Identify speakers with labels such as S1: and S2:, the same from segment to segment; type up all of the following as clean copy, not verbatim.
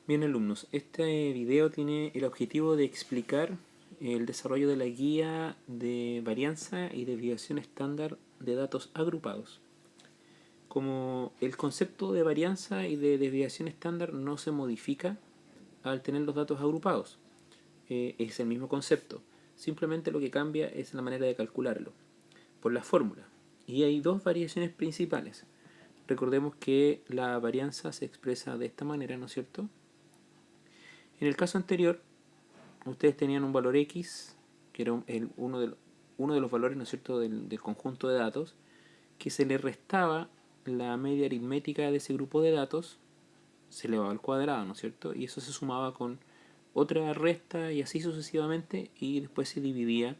S1: Bien, alumnos, este video tiene el objetivo de explicar el desarrollo de la guía de varianza y desviación estándar de datos agrupados. Como el concepto de varianza y de desviación estándar no se modifica al tener los datos agrupados, es el mismo concepto, simplemente lo que cambia es la manera de calcularlo, por la fórmula. Y hay dos variaciones principales. Recordemos que la varianza se expresa de esta manera, ¿no es cierto? En el caso anterior, ustedes tenían un valor X, que era uno de los valores, ¿no es cierto?, del conjunto de datos, que se le restaba la media aritmética de ese grupo de datos, se elevaba al cuadrado, ¿no es cierto?, y eso se sumaba con otra resta y así sucesivamente, y después se dividía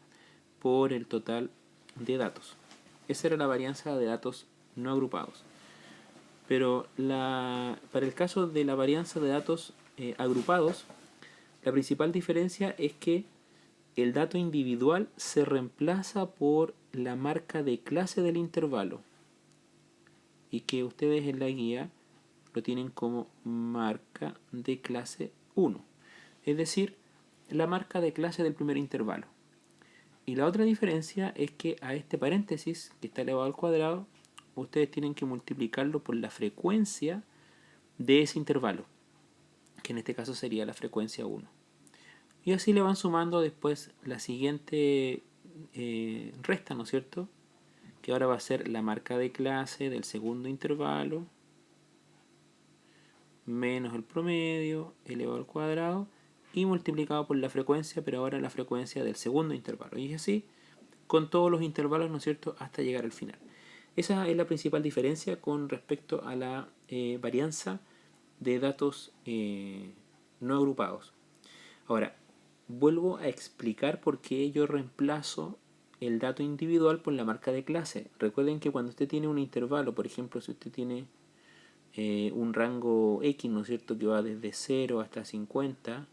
S1: por el total de datos. Esa era la varianza de datos no agrupados. Pero para el caso de la varianza de datos agrupados, la principal diferencia es que el dato individual se reemplaza por la marca de clase del intervalo y que ustedes en la guía lo tienen como marca de clase 1, es decir, la marca de clase del primer intervalo. Y la otra diferencia es que a este paréntesis, que está elevado al cuadrado, ustedes tienen que multiplicarlo por la frecuencia de ese intervalo, que en este caso sería la frecuencia 1. Y así le van sumando después la siguiente resta, ¿no es cierto?, que ahora va a ser la marca de clase del segundo intervalo menos el promedio elevado al cuadrado y multiplicado por la frecuencia, pero ahora la frecuencia del segundo intervalo. Y así con todos los intervalos, ¿no es cierto?, hasta llegar al final. Esa es la principal diferencia con respecto a la varianza de datos no agrupados. Ahora, vuelvo a explicar por qué yo reemplazo el dato individual por la marca de clase. Recuerden que cuando usted tiene un intervalo, por ejemplo, si usted tiene un rango X, ¿no es cierto?, que va desde 0 hasta 50,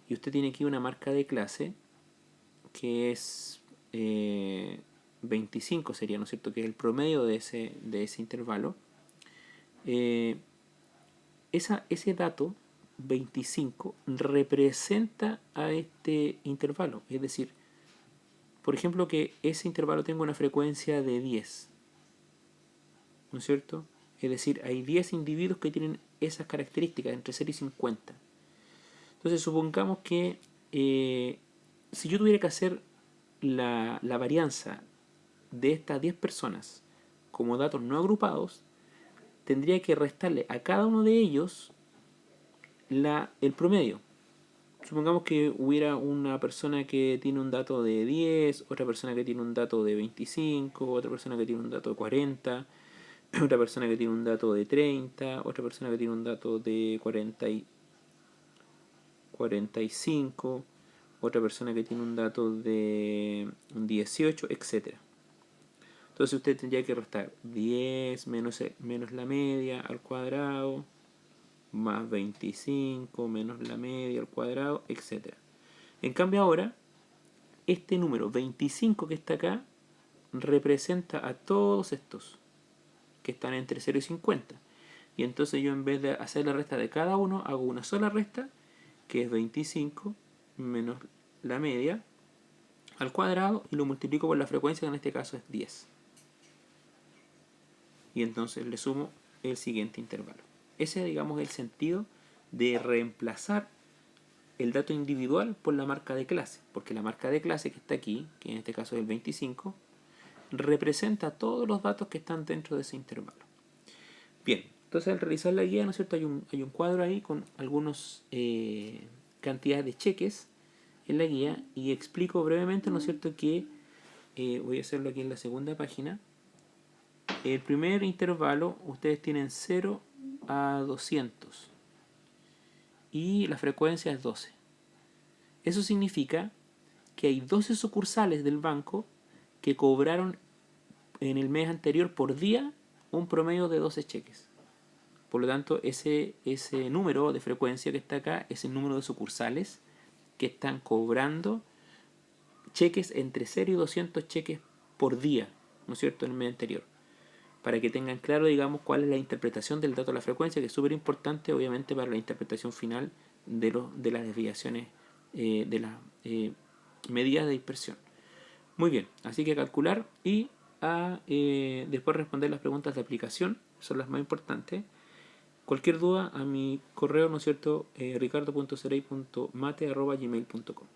S1: y usted tiene aquí una marca de clase que es 25 sería, ¿no es cierto?, que es el promedio de ese intervalo. Ese dato 25 representa a este intervalo, es decir, por ejemplo, que ese intervalo tenga una frecuencia de 10, ¿no es cierto? Es decir, hay 10 individuos que tienen esas características entre 0 y 50. Entonces, supongamos que si yo tuviera que hacer la varianza de estas 10 personas como datos no agrupados, tendría que restarle a cada uno de ellos el promedio. Supongamos que hubiera una persona que tiene un dato de 10, otra persona que tiene un dato de 25, otra persona que tiene un dato de 40, otra persona que tiene un dato de 30, otra persona que tiene un dato de 45, otra persona que tiene un dato de 18, etc. Entonces usted tendría que restar 10 menos la media al cuadrado, más 25 menos la media al cuadrado, etc. En cambio ahora, este número 25 que está acá representa a todos estos que están entre 0 y 50. Y entonces yo, en vez de hacer la resta de cada uno, hago una sola resta, que es 25 menos la media al cuadrado, y lo multiplico por la frecuencia, que en este caso es 10. Y entonces le sumo el siguiente intervalo. Ese, digamos, es el sentido de reemplazar el dato individual por la marca de clase, porque la marca de clase que está aquí, que en este caso es el 25, representa todos los datos que están dentro de ese intervalo. Bien, entonces al realizar la guía, ¿no es cierto?, hay un cuadro ahí con algunas cantidades de cheques en la guía, y explico brevemente, ¿no es cierto?, que voy a hacerlo aquí en la segunda página. El primer intervalo ustedes tienen 0 a 200 y la frecuencia es 12. Eso significa que hay 12 sucursales del banco que cobraron en el mes anterior por día un promedio de 12 cheques. Por lo tanto, ese número de frecuencia que está acá es el número de sucursales que están cobrando cheques entre 0 y 200 cheques por día, ¿no es cierto?, en el mes anterior. para que tengan claro, digamos, cuál es la interpretación del dato de la frecuencia, que es súper importante, obviamente, para la interpretación final de las desviaciones de las medidas de dispersión. Muy bien, así que calcular y después responder las preguntas de aplicación, son las más importantes. Cualquier duda a mi correo, ¿no es cierto? ricardo.cerey.mate@gmail.com.